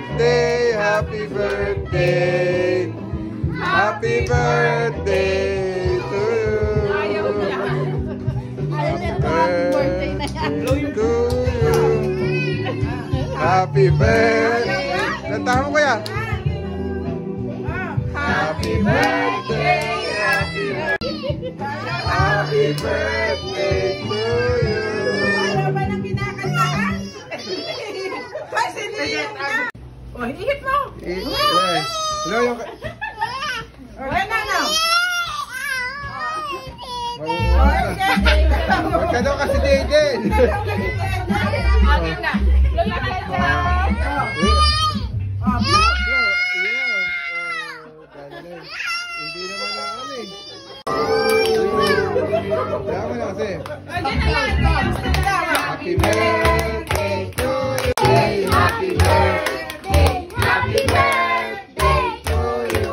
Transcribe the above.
birthday, happy birthday, happy birthday to you. Happy birthday to you. Happy birthday. Lantahan mo kaya? Happy birthday, happy birthday, happy birthday to you. Ano ba nang kinakantahan? Ay, sinihip na! O, ihip mo! Hello, yung... Wala na! Huwag ka daw kasi Dayden! Agad na! Lola ka dyan! Hindi naman na ano eh. Kaya mo na kasi. Happy birthday to you. Happy birthday. Happy birthday to you.